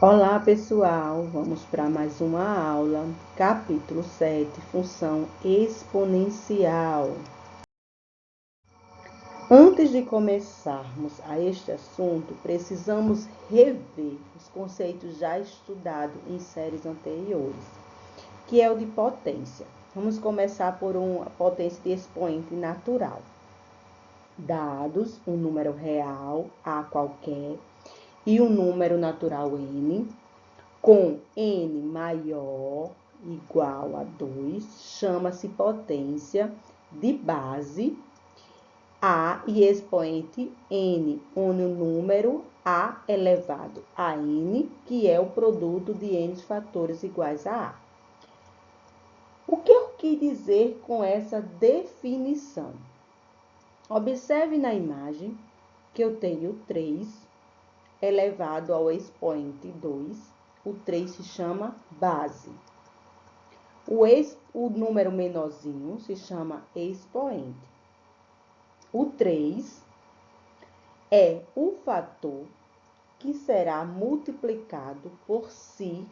Olá, pessoal! Vamos para mais uma aula, capítulo 7, função exponencial. Antes de começarmos a este assunto, precisamos rever os conceitos já estudados em séries anteriores, que é o de potência. Vamos começar por uma potência de expoente natural. Dados um número real, A qualquer, e um número natural N, com n maior igual a 2, chama-se potência de base A e expoente n, onde o número A elevado a n, que é o produto de n fatores iguais a A. O que eu quis dizer com essa definição? Observe na imagem que eu tenho 3 elevado ao expoente 2. O 3 se chama base. O número menorzinho se chama expoente. O 3 é o fator que será multiplicado por si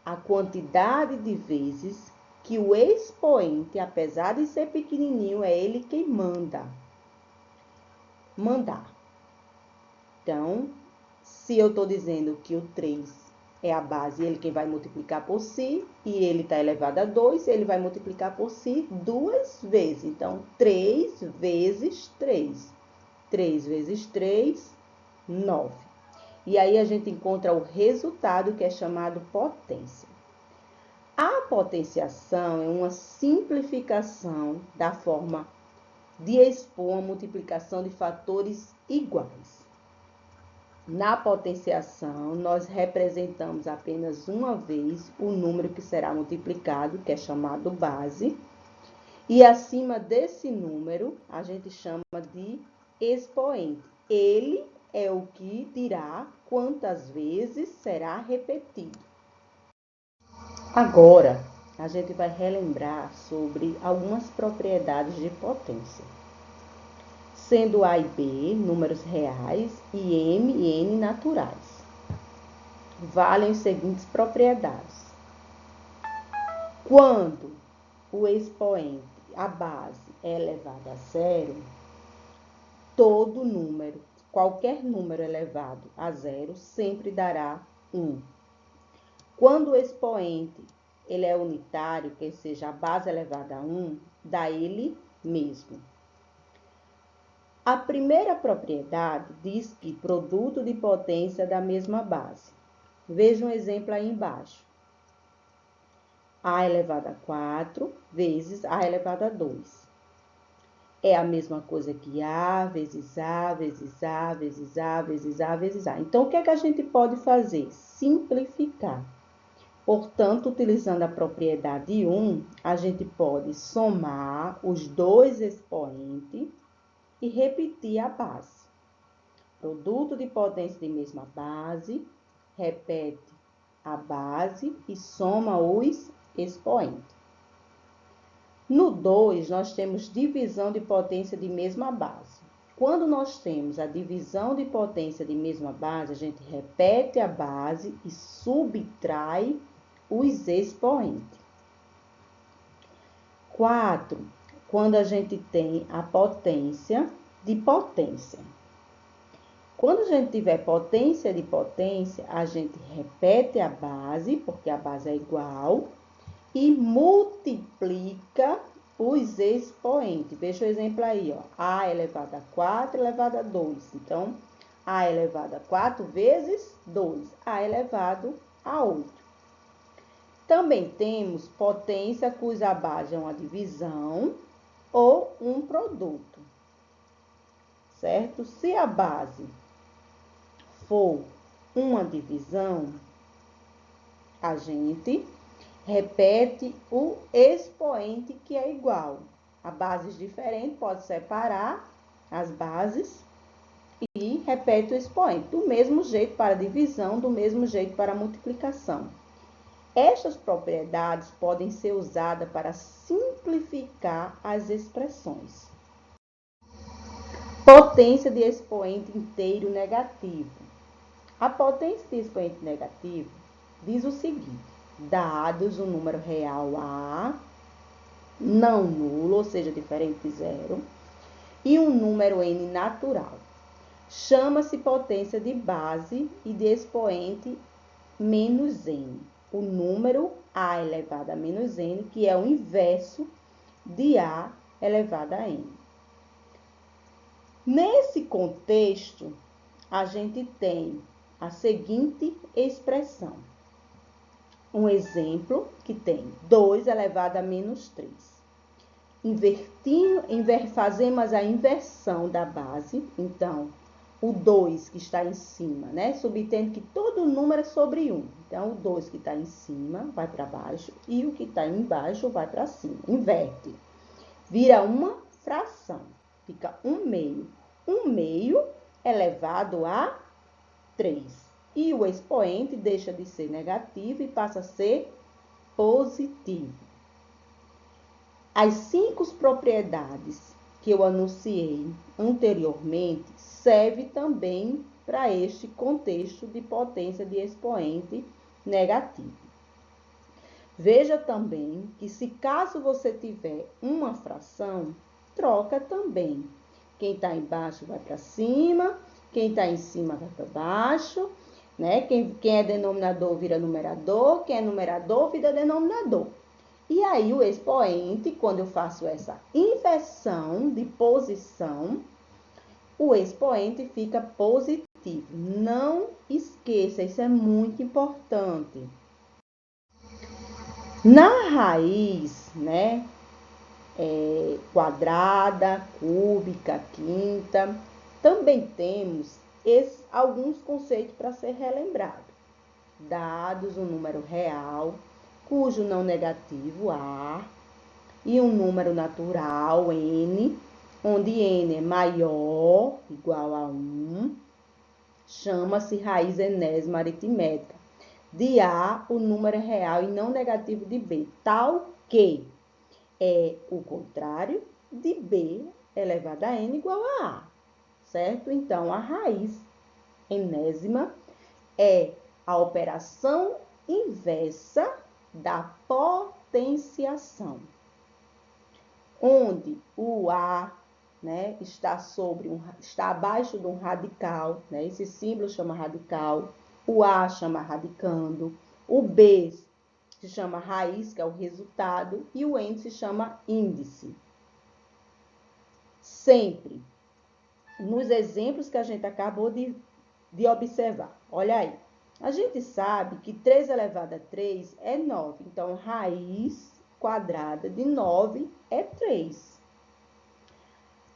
a quantidade de vezes que o expoente, apesar de ser pequenininho, é ele quem mandar. Então, se eu estou dizendo que o 3 é a base, ele quem vai multiplicar por si, e ele está elevado a 2, ele vai multiplicar por si 2 vezes. Então, 3 vezes 3. 3 vezes 3, 9. E aí, a gente encontra o resultado, que é chamado potência. A potenciação é uma simplificação da forma de expor uma multiplicação de fatores iguais. Na potenciação, nós representamos apenas uma vez o número que será multiplicado, que é chamado base, e acima desse número, a gente chama de expoente. Ele é o que dirá quantas vezes será repetido. Agora, a gente vai relembrar sobre algumas propriedades de potência. Sendo A e B números reais e M e N naturais. Valem as seguintes propriedades. Quando o expoente, a base, é elevado a zero, todo número, qualquer número elevado a zero, sempre dará 1. Quando o expoente ele é unitário, que seja a base elevada a 1, dá ele mesmo. A primeira propriedade diz que produto de potência da mesma base. Veja um exemplo aí embaixo. A elevado a 4 vezes A elevado a 2. É a mesma coisa que A vezes A vezes A vezes A vezes A vezes A. Então, o que é que a gente pode fazer? Simplificar. Portanto, utilizando a propriedade 1, a gente pode somar os dois expoentes e repetir a base. Produto de potência de mesma base, repete a base e soma os expoentes. No 2, nós temos divisão de potência de mesma base. Quando nós temos a divisão de potência de mesma base, a gente repete a base e subtrai os expoentes. 4, quando a gente tem a potência de potência. Quando a gente tiver potência de potência, a gente repete a base, porque a base é igual, e multiplica os expoentes. Veja o exemplo aí, ó. A elevado a 4 elevado a 2. Então, A elevado a 4 vezes 2. A elevado a 8. Também temos potência cuja base é uma divisão ou um produto. Certo? Se a base for uma divisão, a gente repete o expoente que é igual. A bases diferentes pode separar as bases e repete o expoente. Do mesmo jeito para divisão, do mesmo jeito para multiplicação. Estas propriedades podem ser usadas para simplificar as expressões. Potência de expoente inteiro negativo. A potência de expoente negativo diz o seguinte: dados o número real A, não nulo, ou seja, diferente de zero, e um número N natural. Chama-se potência de base e de expoente menos N. O número A elevado a menos N, que é o inverso de A elevado a N. Nesse contexto, a gente tem a seguinte expressão. Um exemplo que tem 2 elevado a menos 3. Fazemos a inversão da base, então, o 2 que está em cima, né? Subtendo que todo número é sobre 1. Então, o 2 que está em cima vai para baixo e o que está embaixo vai para cima. Inverte. Vira uma fração. Fica 1/2. 1/2 elevado a 3. E o expoente deixa de ser negativo e passa a ser positivo. As 5 propriedades que eu anunciei anteriormente servem também para este contexto de potência de expoente negativo. Veja também que se caso você tiver uma fração, troca também. Quem está embaixo vai para cima, quem está em cima vai para baixo, né? Quem é denominador vira numerador, quem é numerador vira denominador. E aí o expoente, quando eu faço essa inversão de posição, o expoente fica positivo. Não esqueça, isso é muito importante. Na raiz, né, quadrada, cúbica, quinta, também temos alguns conceitos para ser relembrado. Dados um número real, cujo não negativo A, e um número natural N, onde N é maior, igual a 1, chama-se raiz enésima aritmética. De A, o número real e não negativo de B, tal que é o contrário de B elevado a N igual a A, certo? Então, a raiz enésima é a operação inversa da potenciação, onde o A, né, está abaixo de um radical, né? Esse símbolo chama radical, o A chama radicando, o B se chama raiz, que é o resultado, e o N se chama índice. Sempre, nos exemplos que a gente acabou de observar, olha aí, a gente sabe que 3 elevado a 3 é 9, então raiz quadrada de 9 é 3.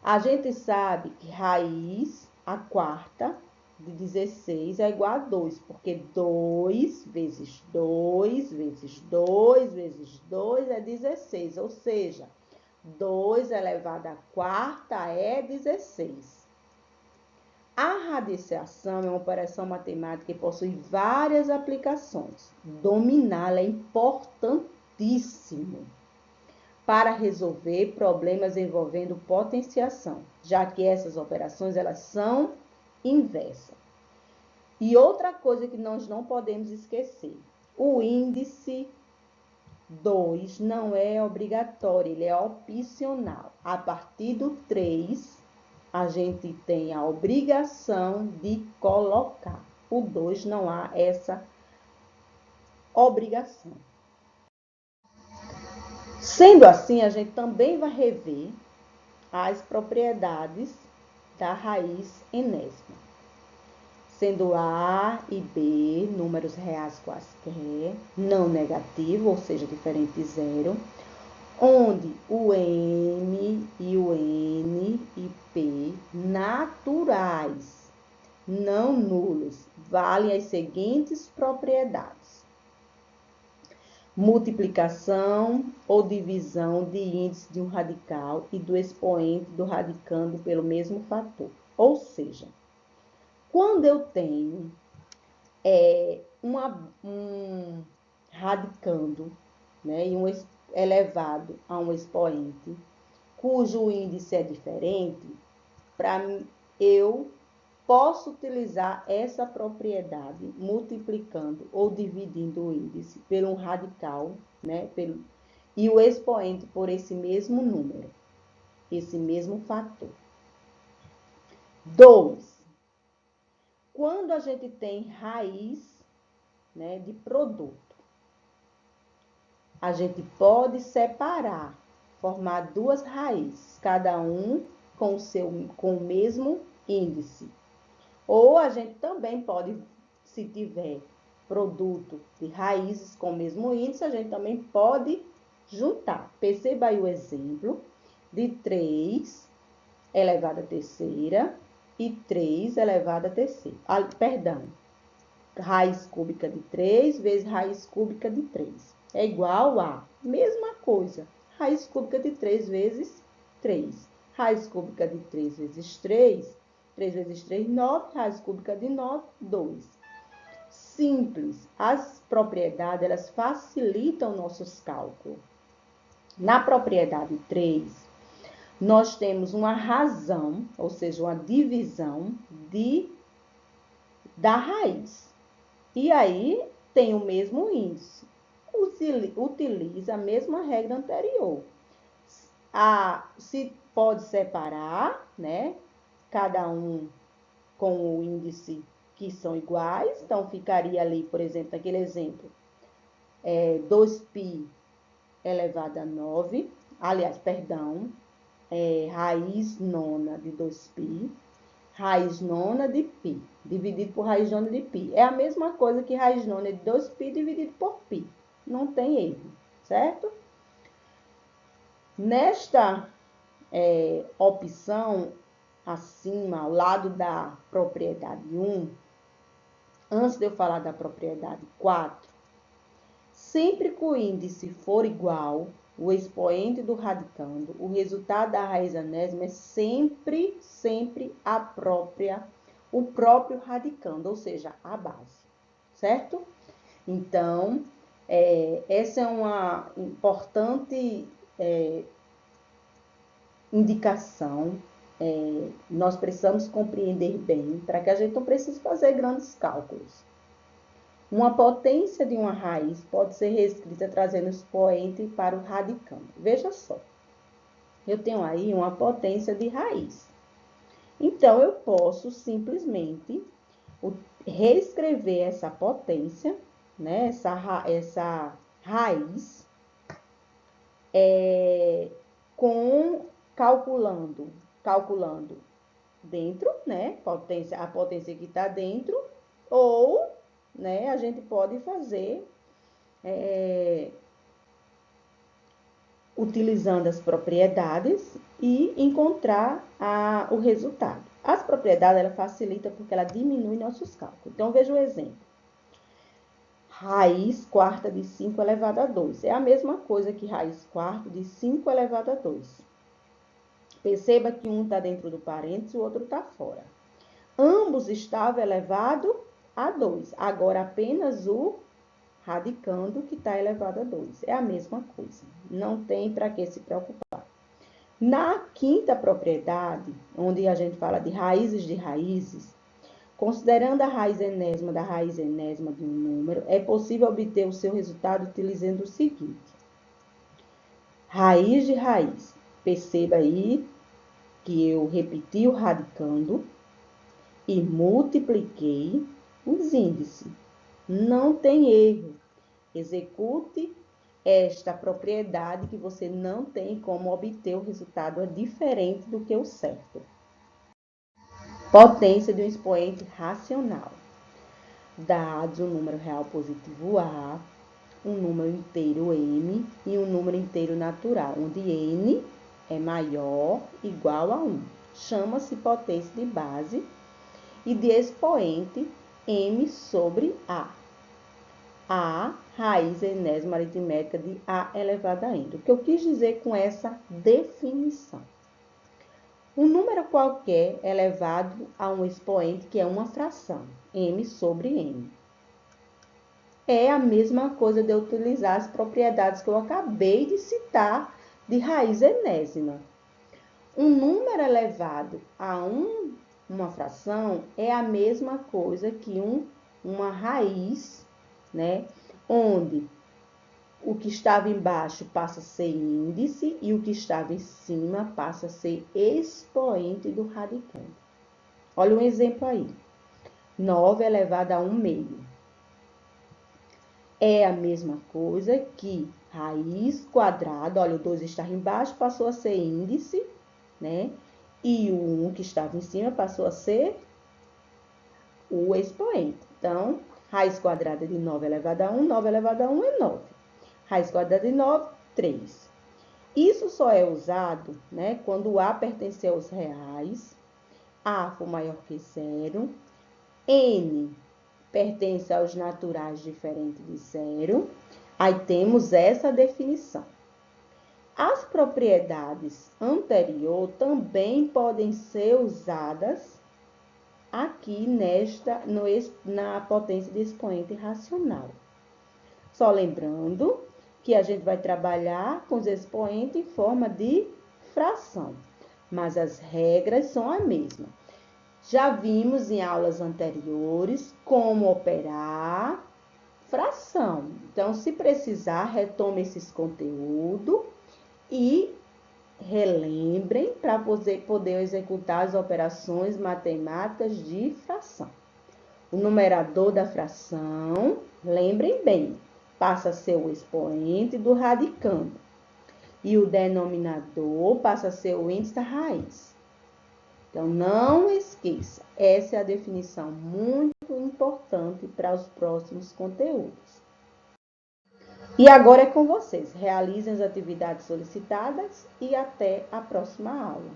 A gente sabe que raiz a quarta de 16 é igual a 2, porque 2 vezes 2 vezes 2 vezes 2 é 16, ou seja, 2 elevado à quarta é 16. A radiciação é uma operação matemática que possui várias aplicações. Dominá-la é importantíssimo para resolver problemas envolvendo potenciação, já que essas operações elas são inversas. E outra coisa que nós não podemos esquecer, o índice 2 não é obrigatório, ele é opcional. A partir do 3, a gente tem a obrigação de colocar. O 2 não há essa obrigação. Sendo assim, a gente também vai rever as propriedades da raiz enésima, sendo A e B números reais quaisquer, não negativo, ou seja, diferente de zero, onde o M e o N e P naturais, não nulos, valem as seguintes propriedades: multiplicação ou divisão de índice de um radical e do expoente do radicando pelo mesmo fator. Ou seja, quando eu tenho um radicando, né, e um elevado a um expoente, cujo índice é diferente, eu posso utilizar essa propriedade multiplicando ou dividindo o índice por um radical, né? E o expoente por esse mesmo número, esse mesmo fator. 2. Quando a gente tem raiz, né, de produto, a gente pode separar, formar duas raízes, cada um com o mesmo índice. Ou a gente também pode, se tiver produto de raízes com o mesmo índice, a gente também pode juntar. Perceba aí o exemplo de 3 elevado à terceira e 3 elevado à terceira. Perdão, raiz cúbica de 3 vezes raiz cúbica de 3. É igual a, mesma coisa, raiz cúbica de 3 vezes 3. Raiz cúbica de 3 vezes 3, 3 vezes 3, 9. Raiz cúbica de 9, 2. Simples. As propriedades, elas facilitam nossos cálculos. Na propriedade 3, nós temos uma razão, ou seja, uma divisão da raiz. E aí, tem o mesmo índice. Utiliza a mesma regra anterior. Se pode separar, né? Cada um com o índice que são iguais. Então, ficaria ali, por exemplo, naquele exemplo, 2π elevado a 9. Aliás, perdão, raiz nona de 2π. Raiz nona de π, dividido por raiz nona de π. É a mesma coisa que raiz nona de 2π dividido por π. Não tem erro, certo? Nesta opção, acima, ao lado da propriedade 1, antes de eu falar da propriedade 4, sempre que o índice for igual, o expoente do radicando, o resultado da raiz enésima é sempre o próprio radicando, ou seja, a base, certo? Então, essa é uma importante indicação. Nós precisamos compreender bem, para que a gente não precise fazer grandes cálculos. Uma potência de uma raiz pode ser reescrita trazendo o expoente para o radicando. Veja só, eu tenho aí uma potência de raiz. Então, eu posso simplesmente reescrever essa potência, né, essa raiz, calculando dentro, né, a potência que está dentro, ou, né, a gente pode fazer utilizando as propriedades e encontrar o resultado. As propriedades, ela facilita porque ela diminui nossos cálculos. Então, veja o exemplo. Raiz quarta de 5 elevado a 2. É a mesma coisa que raiz quarta de 5 elevado a 2. Perceba que um está dentro do parênteses e o outro está fora. Ambos estavam elevado a 2. Agora, apenas o radicando que está elevado a 2. É a mesma coisa. Não tem para que se preocupar. Na quinta propriedade, onde a gente fala de raízes, considerando a raiz enésima da raiz enésima de um número, é possível obter o seu resultado utilizando o seguinte. Raiz de raiz. Perceba aí que eu repeti o radicando e multipliquei os índices. Não tem erro. Execute esta propriedade que você não tem como obter o resultado diferente do que o certo. Potência de um expoente racional. Dados um número real positivo A, um número inteiro M e um número inteiro natural, onde N é maior igual a 1. Chama-se potência de base e de expoente M sobre A. A raiz enésima aritmética de A elevado a N. O que eu quis dizer com essa definição? Um número qualquer é elevado a um expoente que é uma fração, M sobre N. É a mesma coisa de eu utilizar as propriedades que eu acabei de citar de raiz enésima. Um número elevado a um uma fração é a mesma coisa que uma raiz, né? Onde o que estava embaixo passa a ser índice e o que estava em cima passa a ser expoente do radicando. Olha um exemplo aí. 9 elevado a 1 meio. É a mesma coisa que raiz quadrada, olha, o 2 estava embaixo, passou a ser índice, né? E o 1 que estava em cima passou a ser o expoente. Então, raiz quadrada de 9 elevado a 1, 9 elevado a 1 é 9. Raiz quadrada de 9, 3. Isso só é usado, né, quando A pertencer aos reais, A for maior que zero, N pertence aos naturais diferentes de zero. Aí temos essa definição. As propriedades anteriores também podem ser usadas aqui na potência de expoente racional. Só lembrando que a gente vai trabalhar com os expoentes em forma de fração, mas as regras são as mesmas. Já vimos em aulas anteriores como operar fração. Então, se precisar, retome esses conteúdos e relembrem para poder executar as operações matemáticas de fração. O numerador da fração, lembrem bem, passa a ser o expoente do radicando. E o denominador passa a ser o índice da raiz. Então, não esqueça, essa é a definição muito importante para os próximos conteúdos. E agora é com vocês. Realizem as atividades solicitadas e até a próxima aula.